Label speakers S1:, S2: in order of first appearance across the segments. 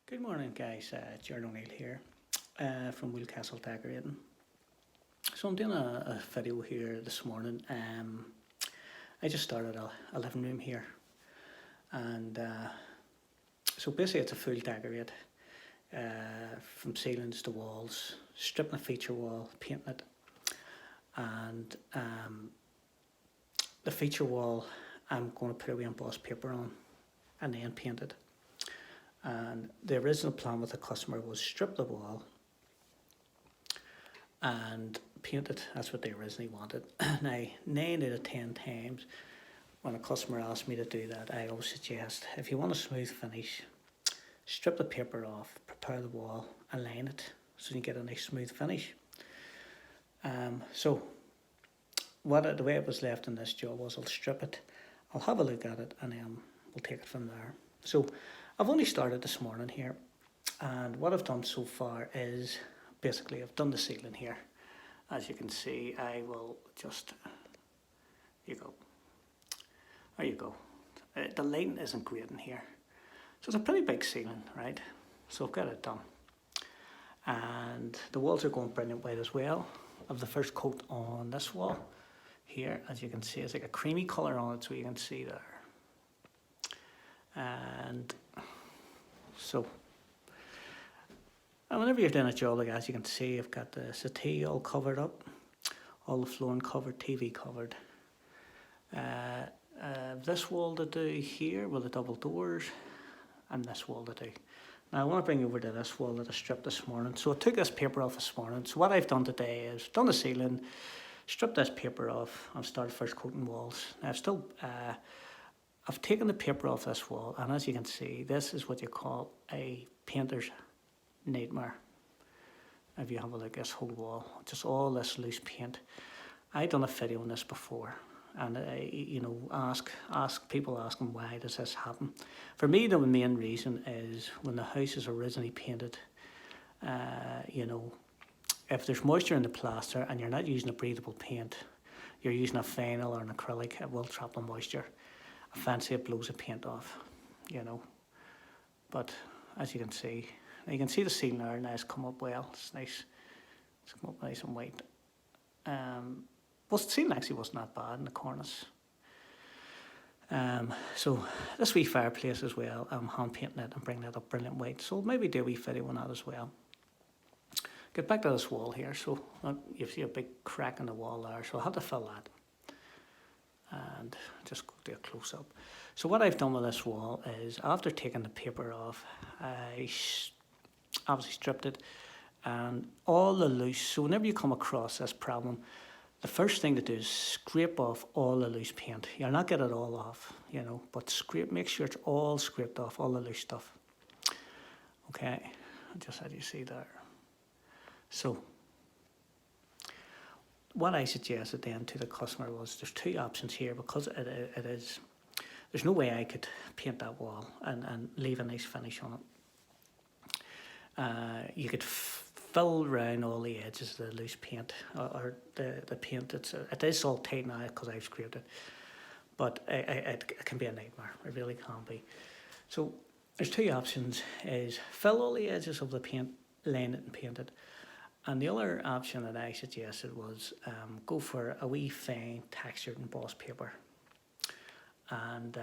S1: Good morning, guys. Jared O'Neill here from Wheelcastle Decorating. So I'm doing a video here this morning. I just started a living room here, and so basically it's a full decorate from ceilings to walls, stripping a feature wall, painting it, and the feature wall I'm going to put a wee embossed paper on and then paint it. And the original plan with the customer was strip the wall and paint it. That's what they originally wanted. Now, 9 out of 10 times when a customer asks me to do that, I always suggest if you want a smooth finish, strip the paper off, prepare the wall, align it so you get a nice smooth finish. So the way it was left in this job was I'll strip it, I'll have a look at it, and then we'll take it from there. So I've only started this morning here, and what I've done so far is basically I've done the ceiling here. As you can see, I will just, there you go. The lighting isn't great in here, so it's a pretty big ceiling, right? So I've got it done, and the walls are going brilliant white as well. Of the first coat on this wall here, as you can see, it's like a creamy colour on it, so you can see there. And whenever you're doing a job like that, as you can see, I've got the settee all covered up, all the flooring covered, TV covered. This wall to do here with the double doors, and this wall to do. Now I want to bring you over to this wall that I stripped this morning. So I took this paper off this morning. So what I've done today is done the ceiling, stripped this paper off, and started first coating walls. Now I've taken the paper off this wall, and as you can see, this is what you call a painter's nightmare. If you have a look at this whole wall, just all this loose paint. I done a video on this before, and people asking why does this happen. For me, the main reason is when the house is originally painted, if there's moisture in the plaster and you're not using a breathable paint, you're using a vinyl or an acrylic, it will trap the moisture. Fancy it blows the paint off, but as you can see the ceiling there now has come up well. It's nice, it's come up nice and white. Well, the ceiling actually wasn't that bad in the cornice. So this wee fireplace as well, I'm hand painting it and bringing it up brilliant white, so maybe do a wee video on that as well. Get back to this wall here. So you see a big crack in the wall there, so I'll have to fill that and just go do a close-up. So what I've done with this wall is, after taking the paper off, I obviously stripped it and all the loose, so whenever you come across this problem, the first thing to do is scrape off all the loose paint. You'll not get it all off, but make sure it's all scraped off, all the loose stuff. Okay, just as you see there. So what I suggested then to the customer was there's two options here, because there's no way I could paint that wall and leave a nice finish on it. You could fill around all the edges of the loose paint, or the paint. It is all tight now because I've scraped it, but it can be a nightmare. It really can be. So there's two options: is fill all the edges of the paint, line it and paint it. And the other option that I suggested was go for a wee fine textured embossed paper. And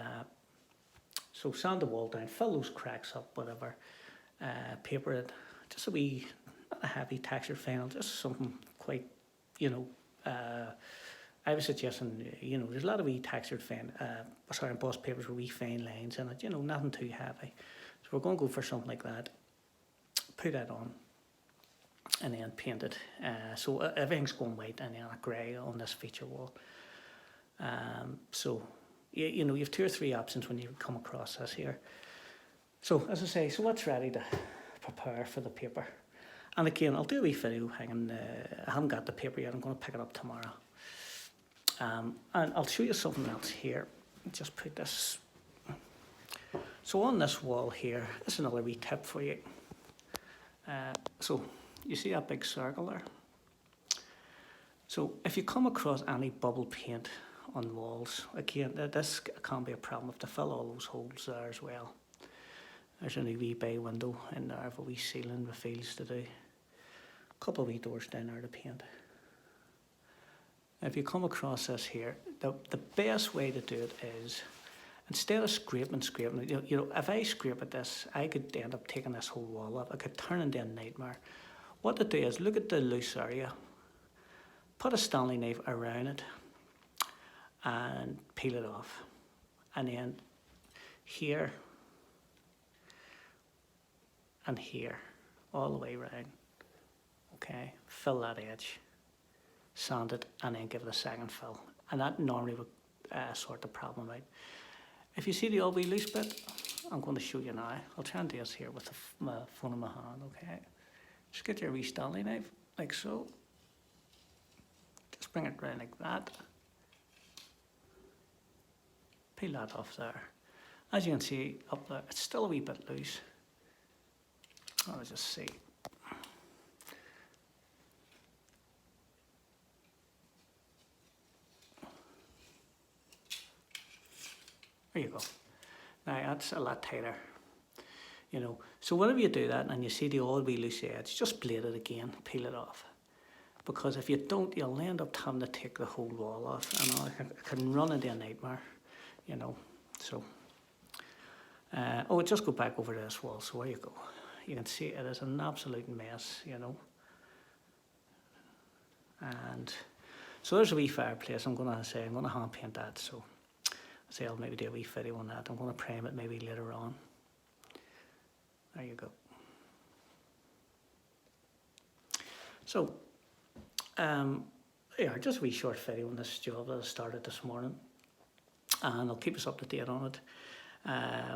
S1: so sand the wall down, fill those cracks up, whatever, paper it, just a wee, not a heavy textured fine, just something quite, I was suggesting, there's a lot of wee textured embossed papers with wee fine lines in it, nothing too heavy. So we're going to go for something like that, put that on, and then paint it. So everything's going white and then a grey on this feature wall. So you have 2 or 3 options when you come across this here. So as I say, so what's ready to prepare for the paper? And again, I'll do a wee video hanging. I haven't got the paper yet. I'm going to pick it up tomorrow. And I'll show you something else here. Just put this. So on this wall here, this is another wee tip for you. So you see that big circle there? So if you come across any bubble paint on walls, again, this can be a problem. If to fill all those holes there as well. There's a wee bay window in there with a wee ceiling with fields to do. A couple of wee doors down there to paint. If you come across this here, the best way to do it is, instead of scraping, you know, if I scrape at this, I could end up taking this whole wall up. I could turn into a nightmare. What to do is look at the loose area, put a Stanley knife around it, and peel it off. And then here and here, all the way around. Okay, fill that edge, sand it, and then give it a second fill. And that normally would sort the problem out. If you see the old wee loose bit, I'm going to show you now. I'll try and do this here with my phone in my hand, okay? Just get your wee Stanley knife, like so. Just bring it round like that. Peel that off there. As you can see up there, it's still a wee bit loose. I'll just see. There you go. Now that's a lot tighter, you know. So whenever you do that and you see the old wee loose edge, just blade it again, peel it off. Because if you don't, you'll end up having to take the whole wall off, and it can run into a nightmare, you know. So, oh, just go back over this wall. So there you go. You can see it is an absolute mess, you know. And so there's a wee fireplace. I'm going to hand paint that. So say I'll maybe do a wee video on that. I'm going to prime it maybe later on. There you go. So, yeah, just a wee short video on this job that I started this morning, and I'll keep us up to date on it,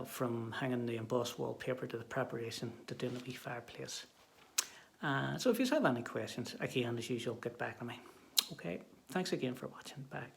S1: from hanging the embossed wallpaper to the preparation to doing the wee fireplace. So if you have any questions, again, as usual, get back to me. Okay, thanks again for watching. Bye.